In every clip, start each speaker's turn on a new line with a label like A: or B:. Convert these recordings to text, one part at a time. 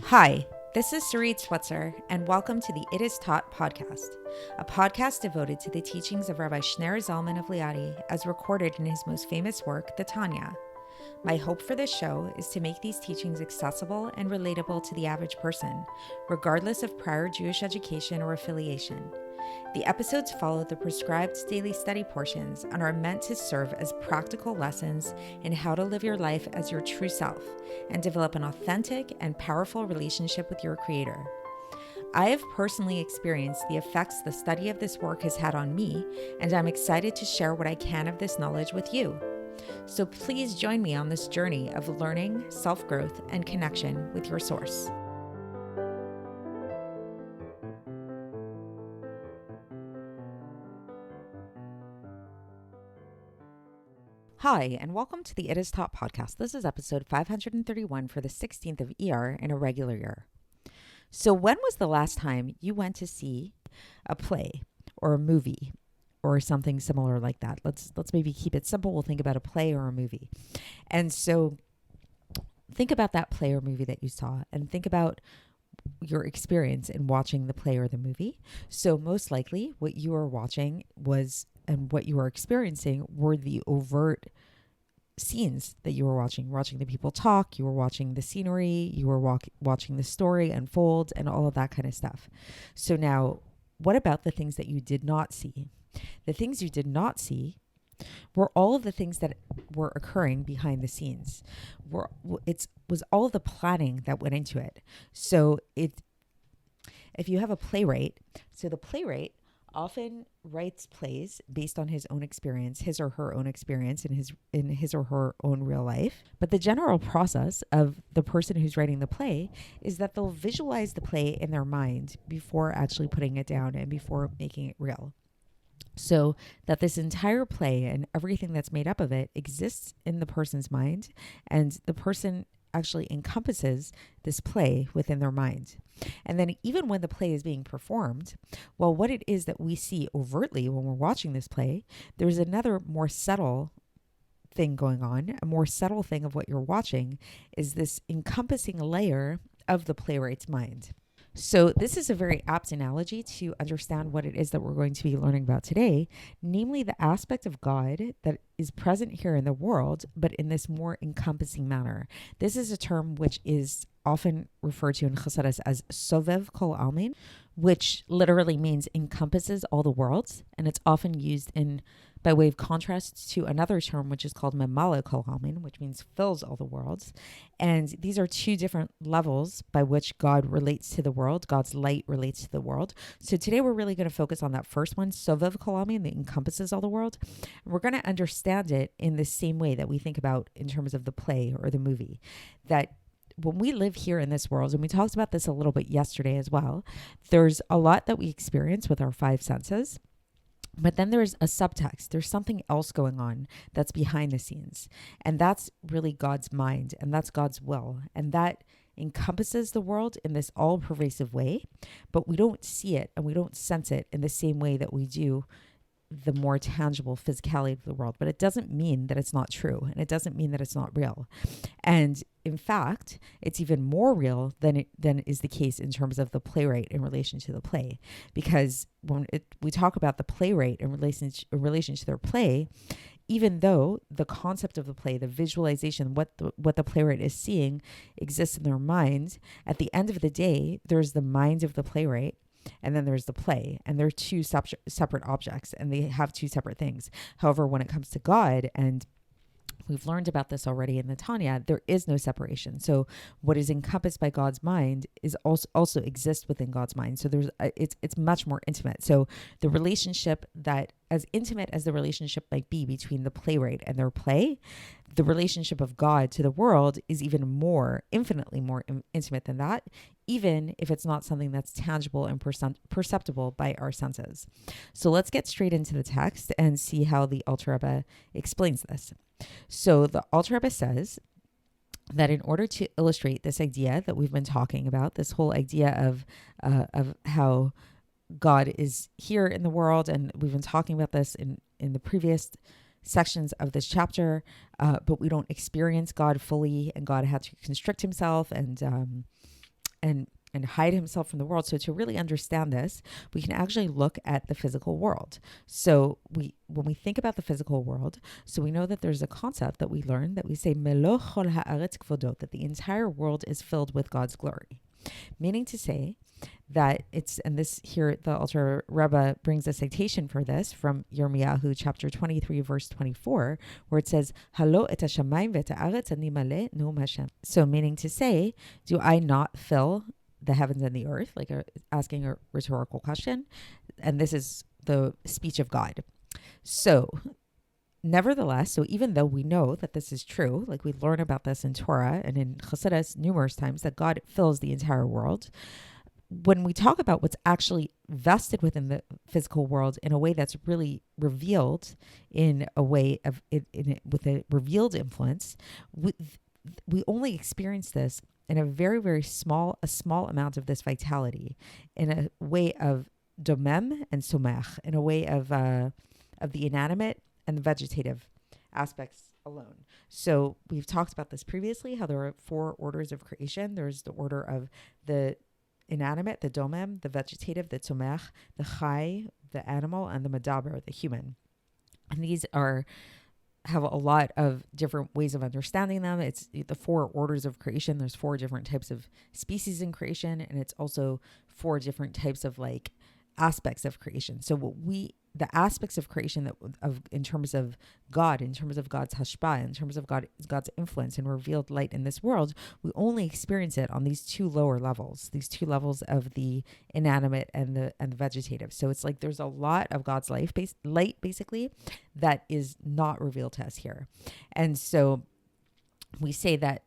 A: Hi, this is Sarit Switzer, and welcome to the It Is Taught podcast, a podcast devoted to the teachings of Rabbi Shneur Zalman of Liadi as recorded in his most famous work, the Tanya. My hope for this show is to make these teachings accessible and relatable to the average person, regardless of prior Jewish education or affiliation. The episodes follow the prescribed daily study portions and are meant to serve as practical lessons in how to live your life as your true self and develop an authentic and powerful relationship with your Creator. I have personally experienced the effects the study of this work has had on me, and I'm excited to share what I can of this knowledge with you. So please join me on this journey of learning, self-growth, and connection with your source. Hi, and welcome to the It Is Taught podcast. This is episode 531 for the 16th of Iyar in a regular year. So when was the last time you went to see a play or a movie or something similar like that? Let's maybe keep it simple. We'll think about a play or a movie. And so think about that play or movie that you saw and think about your experience in watching the play or the movie. So most likely what you were watching was, and what you were experiencing were the overt scenes that you were watching the people talk, you were watching the scenery, you were watching the story unfold and all of that kind of stuff. So now, what about the things that you did not see? The things you did not see were all of the things that were occurring behind the scenes. It was all of the planning that went into it. So if you have a playwright, so the playwright often writes plays based on his own experience, his or her own experience in his or her own real life. But the general process of the person who's writing the play is that they'll visualize the play in their mind before actually putting it down and before making it real. So that this entire play and everything that's made up of it exists in the person's mind, and the person actually encompasses this play within their mind. And then even when the play is being performed, well, what it is that we see overtly when we're watching this play, there's another more subtle thing going on. A more subtle thing of what you're watching is this encompassing layer of the playwright's mind. So this is a very apt analogy to understand what it is that we're going to be learning about today, namely the aspect of God that is present here in the world, but in this more encompassing manner. This is a term which is often referred to in Chassidus as Sovev kol Almin, which literally means encompasses all the worlds, and it's often used by way of contrast to another term which is called Memala kol Almin, which means fills all the worlds. And these are two different levels by which God relates to the world. God's light relates to the world. So today we're really going to focus on that first one, Sovev kol Almin, that encompasses all the world. And we're going to understand it in the same way that we think about in terms of the play or the movie, that when we live here in this world, and we talked about this a little bit yesterday as well, there's a lot that we experience with our five senses. But then there's a subtext. There's something else going on that's behind the scenes. And that's really God's mind, and that's God's will. And that encompasses the world in this all-pervasive way, but we don't see it and we don't sense it in the same way that we do the more tangible physicality of the world. But it doesn't mean that it's not true, and it doesn't mean that it's not real. And in fact, it's even more real than is the case in terms of the playwright in relation to the play. Because when we talk about the playwright in relation to their play, even though the concept of the play, the visualization, what the playwright is seeing exists in their mind, at the end of the day, there's the mind of the playwright, and then there's the play, and they're two separate objects, and they have two separate things. However, when it comes to God, and we've learned about this already in the Tanya, there is no separation. So what is encompassed by God's mind is also exists within God's mind. So it's much more intimate. So the relationship, that as intimate as the relationship might be between the playwright and their play, the relationship of God to the world is even more, infinitely more intimate than that, even if it's not something that's tangible and perceptible by our senses. So let's get straight into the text and see how the Alter Rebbe explains this. So the Alter Rebbe says that in order to illustrate this idea that we've been talking about, this whole idea of how God is here in the world, and we've been talking about this in the previous sections of this chapter, but we don't experience God fully, and God had to constrict himself and and hide himself from the world. So to really understand this, we can actually look at the physical world. So when we think about the physical world, so we know that there's a concept that we learn that we say melo chol haaretz kvodot, that the entire world is filled with God's glory. Meaning to say that it's, and this here, the Alter Rebbe brings a citation for this from Yirmiyahu chapter 23, verse 24, where it says, Halo et hashamayim ve'et haaretz ani maleh nu'um Hashem. So meaning to say, do I not fill the heavens and the earth? Like asking a rhetorical question. And this is the speech of God. So nevertheless, so even though we know that this is true, like we learn about this in Torah and in Chassidus numerous times, that God fills the entire world, when we talk about what's actually vested within the physical world in a way that's really revealed in a way of with a revealed influence, we only experience this in a very, very small amount of this vitality, in a way of domem and somech, in a way of the inanimate and the vegetative aspects alone. So we've talked about this previously, how there are 4 orders of creation. There's the order of the inanimate, the domem, the vegetative, the tzomech, the chai, the animal, and the medaber, the human. And these have a lot of different ways of understanding them. It's the 4 orders of creation. There's 4 different types of species in creation, and it's also 4 different types of like aspects of creation. So the aspects of creation in terms of God, in terms of God's hashpah, in terms of God's influence and revealed light in this world, we only experience it on these 2 lower levels, these 2 levels of the inanimate and the vegetative. So it's like there's a lot of God's light basically that is not revealed to us here. And so we say that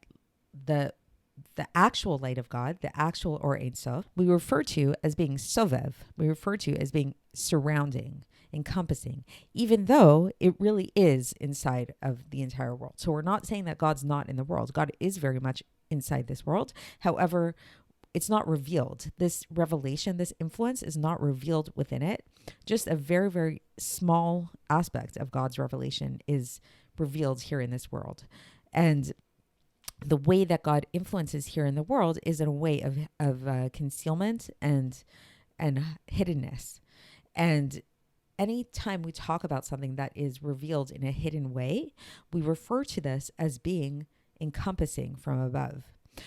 A: the actual light of God, the actual or Ein Sof, we refer to as being Sovev. We refer to as being surrounding, encompassing, even though it really is inside of the entire world. So we're not saying that God's not in the world. God is very much inside this world. However, it's not revealed. This revelation, this influence is not revealed within it. Just a very, very small aspect of God's revelation is revealed here in this world. And the way that God influences here in the world is in a way of concealment and hiddenness. And anytime we talk about something that is revealed in a hidden way, we refer to this as being encompassing from above.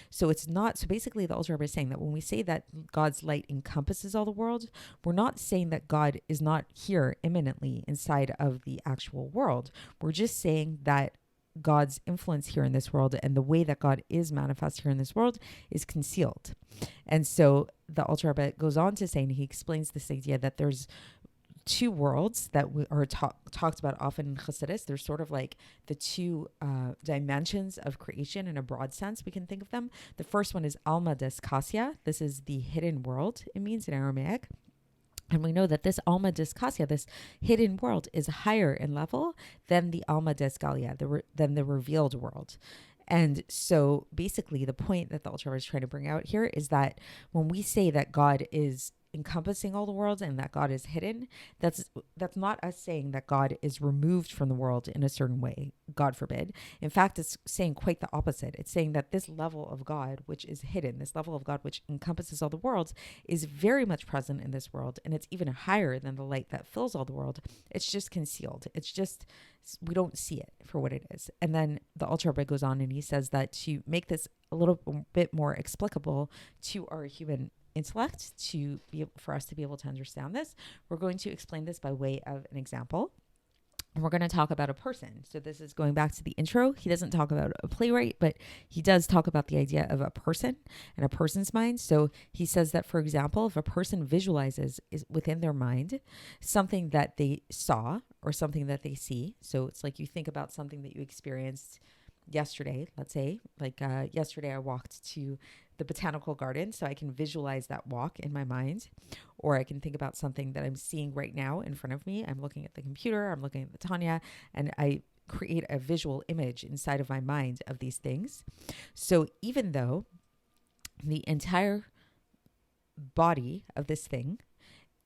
A: So it's not, so basically the Alter Rebbe is saying that when we say that God's light encompasses all the world, we're not saying that God is not here imminently inside of the actual world. We're just saying that God's influence here in this world and the way that God is manifest here in this world is concealed. And so the Alter Rebbe goes on to say, and he explains this idea that there's 2 worlds that are talked about often in Chassidus. They're sort of like the 2 dimensions of creation in a broad sense. We can think of them. The first one is Alma des Kassia. This is the hidden world, it means in Aramaic. And we know that this Alma des Kassia, this hidden world, is higher in level than the Alma des Galia, than the revealed world. And so basically the point that the Alter Rebbe is trying to bring out here is that when we say that God is encompassing all the world and that God is hidden, that's not us saying that God is removed from the world in a certain way, God forbid. In fact, it's saying quite the opposite. It's saying that this level of God, which is hidden, this level of God which encompasses all the worlds, is very much present in this world, and it's even higher than the light that fills all the world. It's just concealed. It's just, we don't see it for what it is. And then the Alter Rebbe goes on and he says that to make this a little bit more explicable to our human intellect, for us to be able to understand this, we're going to explain this by way of an example. And we're going to talk about a person. So this is going back to the intro. He doesn't talk about a playwright, but he does talk about the idea of a person and a person's mind. So he says that, for example, if a person visualizes is within their mind something that they saw or something that they see. So it's like you think about something that you experienced yesterday, let's say, like yesterday I walked to the botanical garden, so I can visualize that walk in my mind, or I can think about something that I'm seeing right now in front of me. I'm looking at the computer, I'm looking at the Tanya, and I create a visual image inside of my mind of these things. So even though the entire body of this thing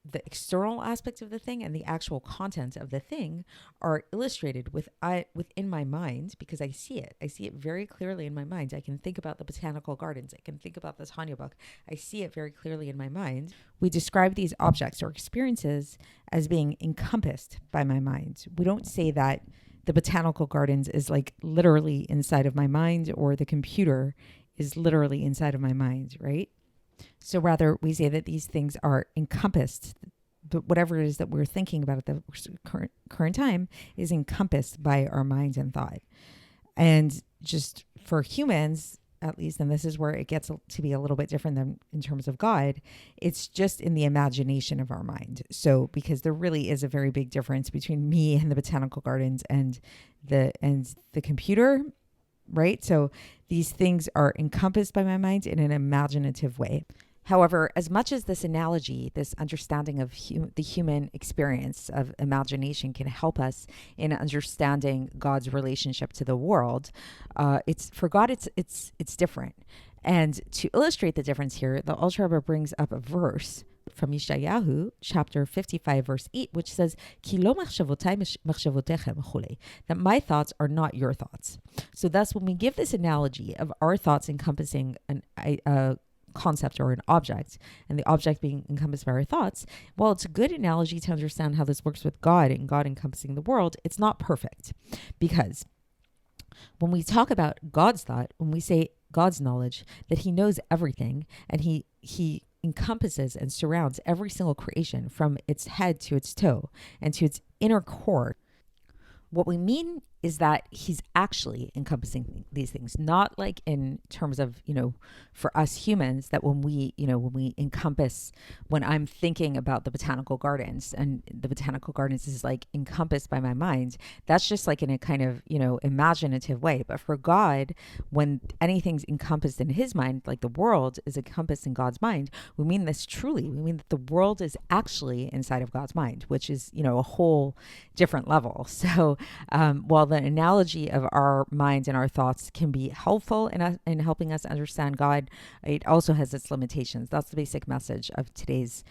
A: the external aspect of the thing and the actual content of the thing are illustrated within my mind, because I see it. I see it very clearly in my mind. I can think about the botanical gardens. I can think about this Hanya book. I see it very clearly in my mind. We describe these objects or experiences as being encompassed by my mind. We don't say that the botanical gardens is like literally inside of my mind, or the computer is literally inside of my mind, right? So rather, we say that these things are encompassed, but whatever it is that we're thinking about at the current time is encompassed by our mind and thought. And just for humans, at least, and this is where it gets to be a little bit different than in terms of God, it's just in the imagination of our mind. So because there really is a very big difference between me and the botanical gardens and the computer, right? So these things are encompassed by my mind in an imaginative way. However, as much as this analogy, this understanding of the human experience of imagination can help us in understanding God's relationship to the world, it's for God, it's different. And to illustrate the difference here, the Alter Rebbe brings up a verse from Yeshayahu, chapter 55, verse 8, which says, Ki lo machshavotei machshavotechem chule, that my thoughts are not your thoughts. So thus, when we give this analogy of our thoughts encompassing a concept or an object, and the object being encompassed by our thoughts, well, it's a good analogy to understand how this works with God and God encompassing the world. It's not perfect, because when we talk about God's thought, when we say God's knowledge, that he knows everything, and he encompasses and surrounds every single creation from its head to its toe and to its inner core. What we mean is that he's actually encompassing these things, not like in terms of, for us humans, that when we encompass, when I'm thinking about the botanical gardens and the botanical gardens is like encompassed by my mind, that's just like in a kind of, imaginative way. But for God, when anything's encompassed in his mind, like the world is encompassed in God's mind, we mean this truly. We mean that the world is actually inside of God's mind, which is, a whole different level. So while the analogy of our minds and our thoughts can be helpful in helping us understand God, it also has its limitations. That's the basic message of today's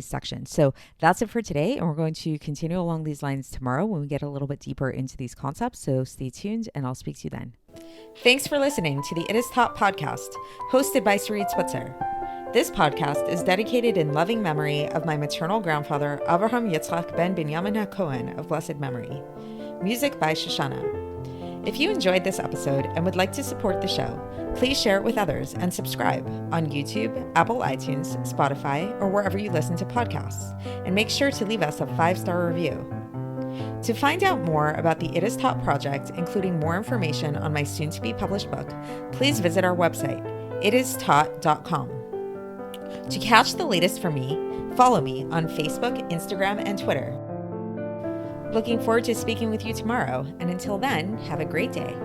A: section. So that's it for today, and we're going to continue along these lines tomorrow when we get a little bit deeper into these concepts. So stay tuned, and I'll speak to you then. Thanks for listening to the It Is Taught podcast, hosted by Sarit Switzer. This podcast is dedicated in loving memory of my maternal grandfather, Avraham Yitzchak ben Binyamin HaKohen of blessed memory. Music by Shoshana. If you enjoyed this episode and would like to support the show, please share it with others and subscribe on YouTube, Apple iTunes, Spotify, or wherever you listen to podcasts. And make sure to leave us a 5-star review. To find out more about the It Is Taught project, including more information on my soon-to-be published book, please visit our website, itistaught.com. To catch the latest from me, follow me on Facebook, Instagram, and Twitter. Looking forward to speaking with you tomorrow, and until then, have a great day.